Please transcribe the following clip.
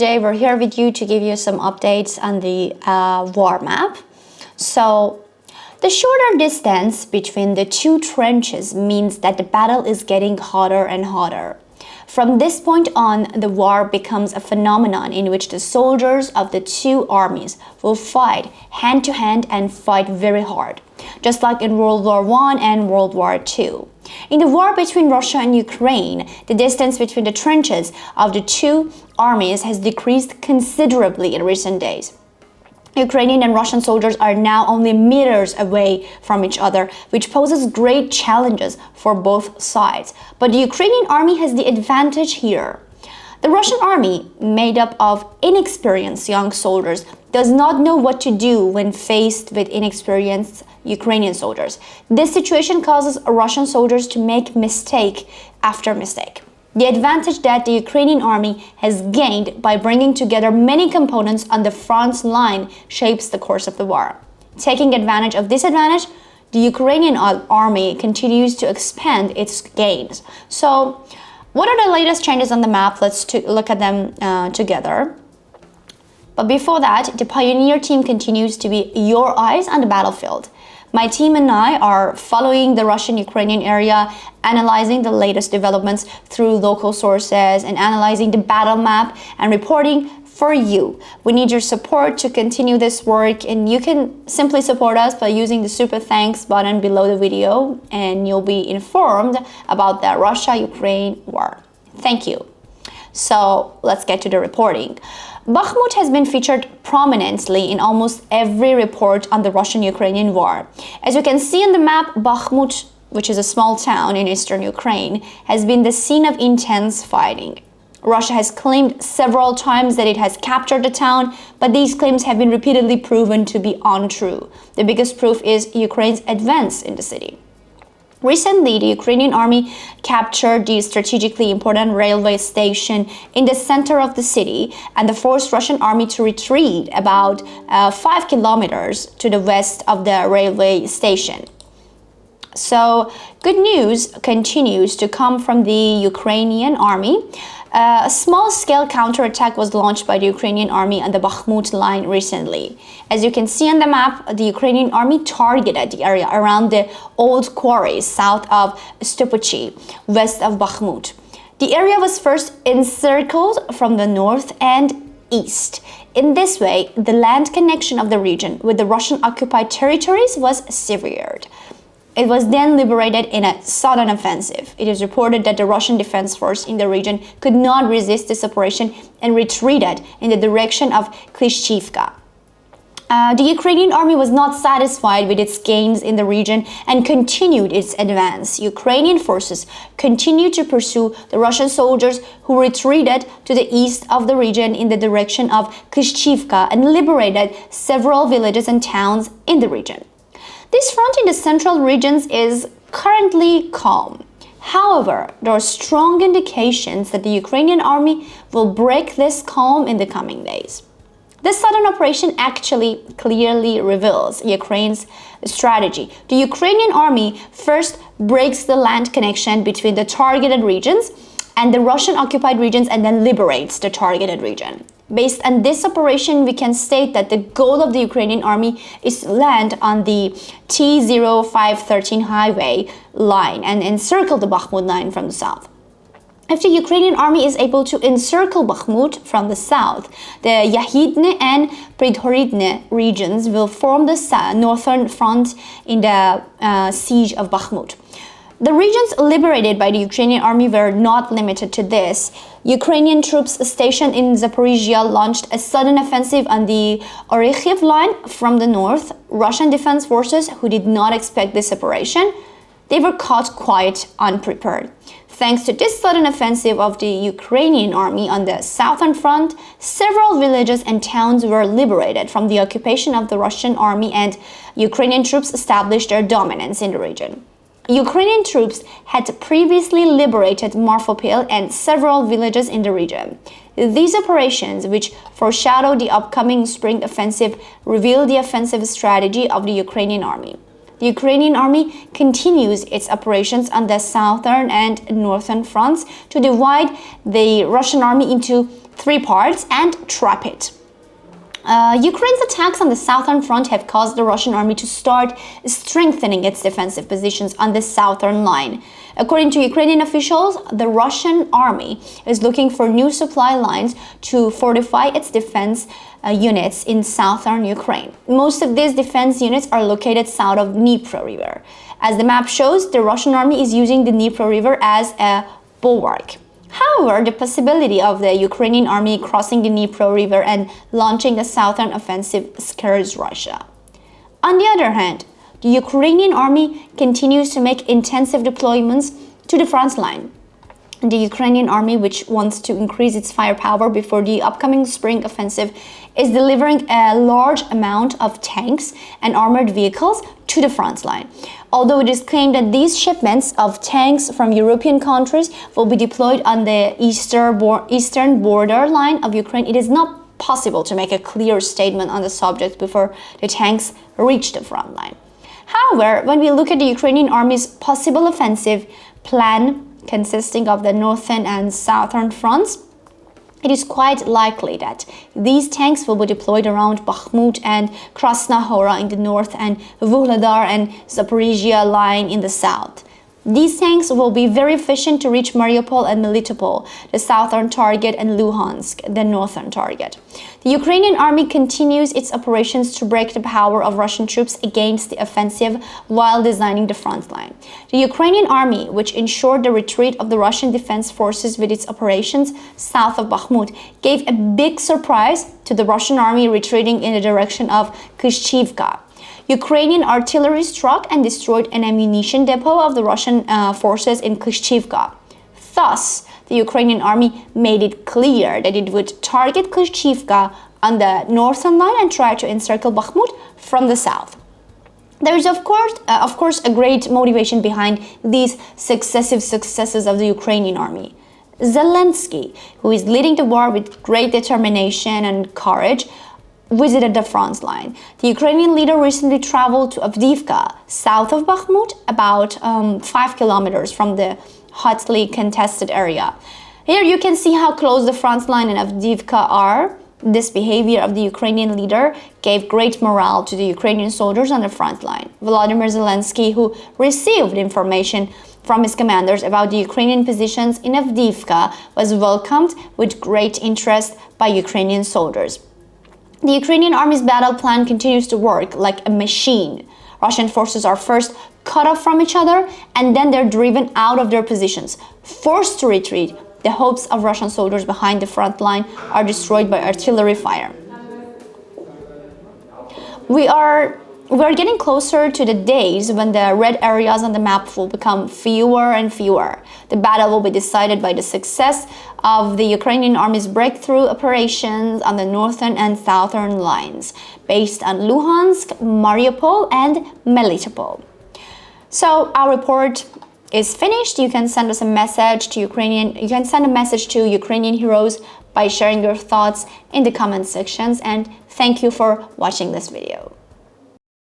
today we're here with you to give you some updates on the war map. So the shorter distance between the two trenches means that the battle is getting hotter and hotter. From this point on, the war becomes a phenomenon in which the soldiers of the two armies will fight hand to hand and fight very hard, just like in World War I and World War II. In the war between Russia and Ukraine, the distance between the trenches of the two armies has decreased considerably in recent days. Ukrainian and Russian soldiers are now only meters away from each other, which poses great challenges for both sides. But the Ukrainian army has the advantage here. The Russian army, made up of inexperienced young soldiers, does not know what to do when faced with inexperienced Ukrainian soldiers. This situation causes Russian soldiers to make mistake after mistake. The advantage that the Ukrainian army has gained by bringing together many components on the front line shapes the course of the war. Taking advantage of this advantage, the Ukrainian army continues to expand its gains. So, what are the latest changes on the map? Let's look at them together. But before that, the Pioneer team continues to be your eyes on the battlefield. My team and I are following the Russian-Ukrainian area, analyzing the latest developments through local sources and analyzing the battle map and reporting for you. We need your support to continue this work, and you can simply support us by using the super thanks button below the video, and you'll be informed about the Russia-Ukraine war. Thank you. So let's get to the reporting. Bakhmut has been featured prominently in almost every report on the Russian-Ukrainian war. As you can see on the map, Bakhmut, which is a small town in eastern Ukraine, has been the scene of intense fighting. Russia has claimed several times that it has captured the town, but these claims have been repeatedly proven to be untrue. The biggest proof is Ukraine's advance in the city. Recently, the Ukrainian army captured the strategically important railway station in the center of the city and forced Russian army to retreat about 5 kilometers to the west of the railway station. So, good news continues to come from the Ukrainian army. A small-scale counterattack was launched by the Ukrainian army on the Bakhmut line recently. As you can see on the map, the Ukrainian army targeted the area around the old quarries south of Stopuchi, west of Bakhmut. The area was first encircled from the north and east. In this way, the land connection of the region with the Russian-occupied territories was severed. It was then liberated in a sudden offensive. It is reported that the Russian defense force in the region could not resist this operation and retreated in the direction of Klishchivka. The Ukrainian army was not satisfied with its gains in the region and continued its advance. Ukrainian forces continued to pursue the Russian soldiers who retreated to the east of the region in the direction of Klishchivka and liberated several villages and towns in the region. This front in the central regions is currently calm. However, there are strong indications that the Ukrainian army will break this calm in the coming days. This sudden operation actually clearly reveals Ukraine's strategy. The Ukrainian army first breaks the land connection between the targeted regions and the Russian-occupied regions and then liberates the targeted region. Based on this operation, we can state that the goal of the Ukrainian army is to land on the T-0513 highway line and encircle the Bakhmut line from the south. If the Ukrainian army is able to encircle Bakhmut from the south, the Yahidne and Pridhoridne regions will form the northern front in the siege of Bakhmut. The regions liberated by the Ukrainian army were not limited to this. Ukrainian troops stationed in Zaporizhia launched a sudden offensive on the Orekhiv line from the north. Russian defense forces, who did not expect this operation, they were caught quite unprepared. Thanks to this sudden offensive of the Ukrainian army on the southern front, several villages and towns were liberated from the occupation of the Russian army, and Ukrainian troops established their dominance in the region. Ukrainian troops had previously liberated Marfopil and several villages in the region. These operations, which foreshadow the upcoming spring offensive, reveal the offensive strategy of the Ukrainian army. The Ukrainian army continues its operations on the southern and northern fronts to divide the Russian army into three parts and trap it. Ukraine's attacks on the southern front have caused the Russian army to start strengthening its defensive positions on the southern line. According to Ukrainian officials, the Russian army is looking for new supply lines to fortify its defense units in southern Ukraine. Most of these defense units are located south of Dnipro River. As the map shows, the Russian army is using the Dnipro River as a bulwark. However, the possibility of the Ukrainian army crossing the Dnipro River and launching a southern offensive scares Russia. On the other hand, the Ukrainian army continues to make intensive deployments to the front line. The Ukrainian army, which wants to increase its firepower before the upcoming spring offensive, is delivering a large amount of tanks and armored vehicles to the front line. Although it is claimed that these shipments of tanks from European countries will be deployed on the eastern border line of Ukraine, it is not possible to make a clear statement on the subject before the tanks reach the front line. However, when we look at the Ukrainian army's possible offensive plan consisting of the northern and southern fronts, it is quite likely that these tanks will be deployed around Bakhmut and Krasna Hora in the north and Vuhledar and Zaporizhia line in the south. These tanks will be very efficient to reach Mariupol and Melitopol, the southern target, and Luhansk, the northern target. The Ukrainian army continues its operations to break the power of Russian troops against the offensive while designing the front line. The Ukrainian army, which ensured the retreat of the Russian defense forces with its operations south of Bakhmut, gave a big surprise to the Russian army retreating in the direction of Klishchivka. Ukrainian artillery struck and destroyed an ammunition depot of the Russian forces in Klishchivka. Thus, the Ukrainian army made it clear that it would target Klishchivka on the northern line and try to encircle Bakhmut from the south. There is, of course, a great motivation behind these successive successes of the Ukrainian army. Zelensky, who is leading the war with great determination and courage, visited the front line. The Ukrainian leader recently traveled to Avdiivka, south of Bakhmut, about 5 kilometers from the hotly contested area. Here you can see how close the front line and Avdiivka are. This behavior of the Ukrainian leader gave great morale to the Ukrainian soldiers on the front line. Volodymyr Zelensky, who received information from his commanders about the Ukrainian positions in Avdiivka, was welcomed with great interest by Ukrainian soldiers. The Ukrainian army's battle plan continues to work like a machine. Russian forces are first cut off from each other, and then they're driven out of their positions, forced to retreat. The hopes of Russian soldiers behind the front line are destroyed by artillery fire. We are getting closer to the days when the red areas on the map will become fewer and fewer. The battle will be decided by the success of the Ukrainian army's breakthrough operations on the northern and southern lines, based on Luhansk, Mariupol, and Melitopol. So our report is finished. You can send us a message to Ukrainian heroes by sharing your thoughts in the comment sections, and thank you for watching this video.